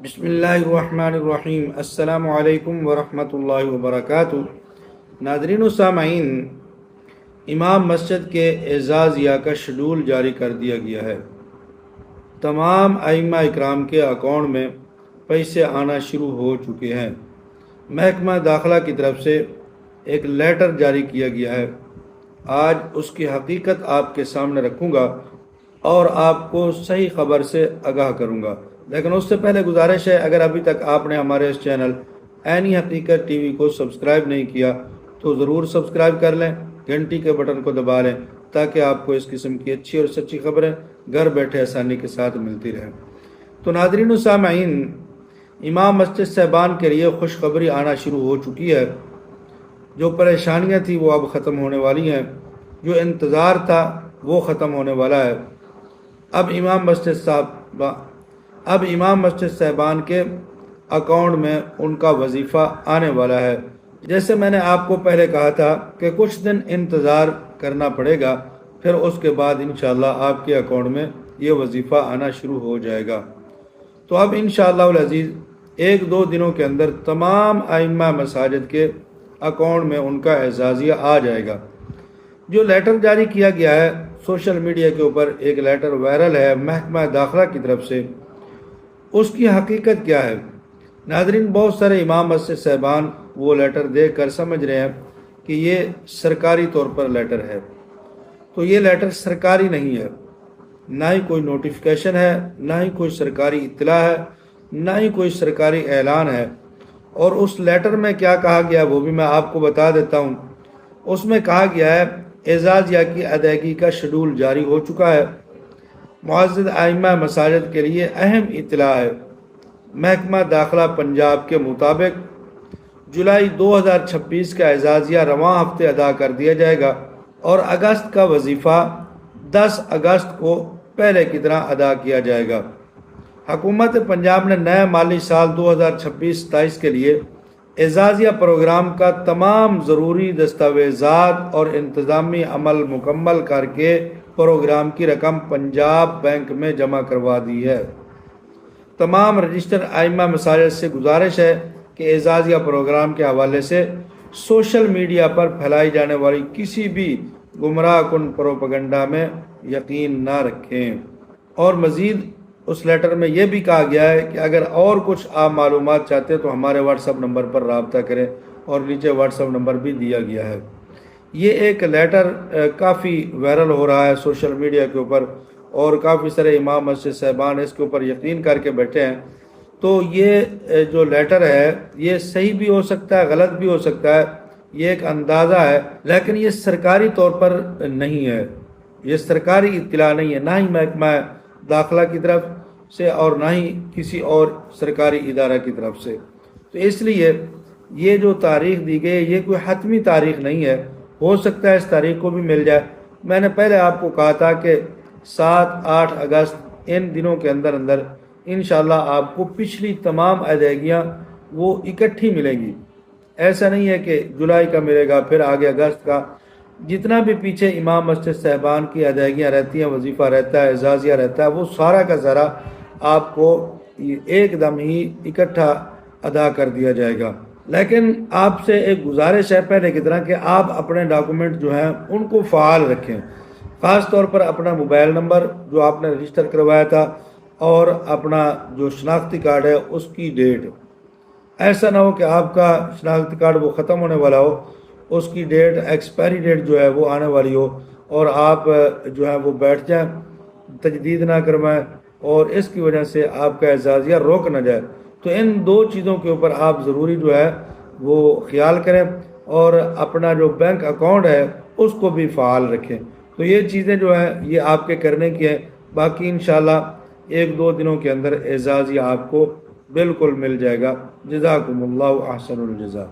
بسم اللہ الرحمن الرحیم۔ السلام علیکم ورحمۃ اللہ وبرکاتہ۔ ناظرین و سامعین، امام مسجد کے اعزازیہ کا شیڈول جاری کر دیا گیا ہے۔ تمام ائمہ اکرام کے اکاؤنٹ میں پیسے آنا شروع ہو چکے ہیں۔ محکمہ داخلہ کی طرف سے ایک لیٹر جاری کیا گیا ہے۔ آج اس کی حقیقت آپ کے سامنے رکھوں گا اور آپ کو صحیح خبر سے آگاہ کروں گا، لیکن اس سے پہلے گزارش ہے، اگر ابھی تک آپ نے ہمارے اس چینل عینی حقیقت ٹی وی کو سبسکرائب نہیں کیا تو ضرور سبسکرائب کر لیں، گھنٹی کے بٹن کو دبا لیں تاکہ آپ کو اس قسم کی اچھی اور سچی خبریں گھر بیٹھے آسانی کے ساتھ ملتی رہیں۔ تو ناظرین و سامعین، امام مسجد صاحبان کے لیے خوشخبری آنا شروع ہو چکی ہے۔ جو پریشانیاں تھیں وہ اب ختم ہونے والی ہیں، جو انتظار تھا وہ ختم ہونے والا ہے۔ اب امام مسجد صاحبان کے اکاؤنٹ میں ان کا وظیفہ آنے والا ہے۔ جیسے میں نے آپ کو پہلے کہا تھا کہ کچھ دن انتظار کرنا پڑے گا، پھر اس کے بعد انشاءاللہ آپ کے اکاؤنٹ میں یہ وظیفہ آنا شروع ہو جائے گا۔ تو اب انشاءاللہ العزیز ایک دو دنوں کے اندر تمام ائمہ مساجد کے اکاؤنٹ میں ان کا اعزازیہ آ جائے گا۔ جو لیٹر جاری کیا گیا ہے، سوشل میڈیا کے اوپر ایک لیٹر وائرل ہے محکمہ داخلہ کی طرف سے، اس کی حقیقت کیا ہے؟ ناظرین، بہت سارے امام مسجد صاحبان وہ لیٹر دیکھ کر سمجھ رہے ہیں کہ یہ سرکاری طور پر لیٹر ہے، تو یہ لیٹر سرکاری نہیں ہے، نہ ہی کوئی نوٹیفیکیشن ہے، نہ ہی کوئی سرکاری اطلاع ہے، نہ ہی کوئی سرکاری اعلان ہے۔ اور اس لیٹر میں کیا کہا گیا وہ بھی میں آپ کو بتا دیتا ہوں۔ اس میں کہا گیا ہے اعزازیہ کی ادائیگی کا شیڈول جاری ہو چکا ہے۔ معزز ائمہ مساجد کے لیے اہم اطلاع ہے۔ محکمہ داخلہ پنجاب کے مطابق جولائی 2026 کا اعزازیہ رواں ہفتے ادا کر دیا جائے گا اور اگست کا وظیفہ 10 اگست کو پہلے کی طرح ادا کیا جائے گا۔ حکومت پنجاب نے نئے مالی سال 2026-27 کے لیے اعزازیہ پروگرام کا تمام ضروری دستاویزات اور انتظامی عمل مکمل کر کے پروگرام کی رقم پنجاب بینک میں جمع کروا دی ہے۔ تمام رجسٹر ائمہ مساجد سے گزارش ہے کہ اعزازیہ پروگرام کے حوالے سے سوشل میڈیا پر پھیلائی جانے والی کسی بھی گمراہ کن پروپیگنڈا میں یقین نہ رکھیں۔ اور مزید اس لیٹر میں یہ بھی کہا گیا ہے کہ اگر اور کچھ آپ معلومات چاہتے ہیں تو ہمارے واٹس ایپ نمبر پر رابطہ کریں، اور نیچے واٹس ایپ نمبر بھی دیا گیا ہے۔ یہ ایک لیٹر کافی وائرل ہو رہا ہے سوشل میڈیا کے اوپر، اور کافی سارے امام مسجد صاحبان اس کے اوپر یقین کر کے بیٹھے ہیں۔ تو یہ جو لیٹر ہے یہ صحیح بھی ہو سکتا ہے، غلط بھی ہو سکتا ہے، یہ ایک اندازہ ہے، لیکن یہ سرکاری طور پر نہیں ہے، یہ سرکاری اطلاع نہیں ہے، نہ ہی محکمہ داخلہ کی طرف سے اور نہ ہی کسی اور سرکاری ادارہ کی طرف سے۔ تو اس لیے یہ جو تاریخ دی گئی یہ کوئی حتمی تاریخ نہیں ہے، ہو سکتا ہے اس تاریخ کو بھی مل جائے۔ میں نے پہلے آپ کو کہا تھا کہ 7-8 اگست ان دنوں کے اندر انشاءاللہ آپ کو پچھلی تمام ادائیگیاں وہ اکٹھی ملیں گی۔ ایسا نہیں ہے کہ جولائی کا ملے گا پھر آگے اگست کا، جتنا بھی پیچھے امام مسجد صاحبان کی ادائیگیاں رہتی ہیں، وظیفہ رہتا ہے، اعزازیہ رہتا ہے، وہ سارا کا سارا آپ کو ایک دم ہی اکٹھا ادا کر دیا جائے گا۔ لیکن آپ سے ایک گزارش ہے پہلے کی طرح کہ آپ اپنے ڈاکومنٹ جو ہیں ان کو فعال رکھیں، خاص طور پر اپنا موبائل نمبر جو آپ نے رجسٹر کروایا تھا اور اپنا جو شناختی کارڈ ہے اس کی ڈیٹ۔ ایسا نہ ہو کہ آپ کا شناختی کارڈ وہ ختم ہونے والا ہو، اس کی ڈیٹ ایکسپائری ڈیٹ جو ہے وہ آنے والی ہو اور آپ جو ہے وہ بیٹھ جائیں، تجدید نہ کروائیں اور اس کی وجہ سے آپ کا اعزازیہ روک نہ جائے۔ تو ان دو چیزوں کے اوپر آپ ضروری جو ہے وہ خیال کریں، اور اپنا جو بینک اکاؤنٹ ہے اس کو بھی فعال رکھیں۔ تو یہ چیزیں جو ہیں یہ آپ کے کرنے کی ہیں، باقی انشاءاللہ ایک دو دنوں کے اندر اعزازیہ آپ کو بالکل مل جائے گا۔ جزاکم اللہ احسن الجزا۔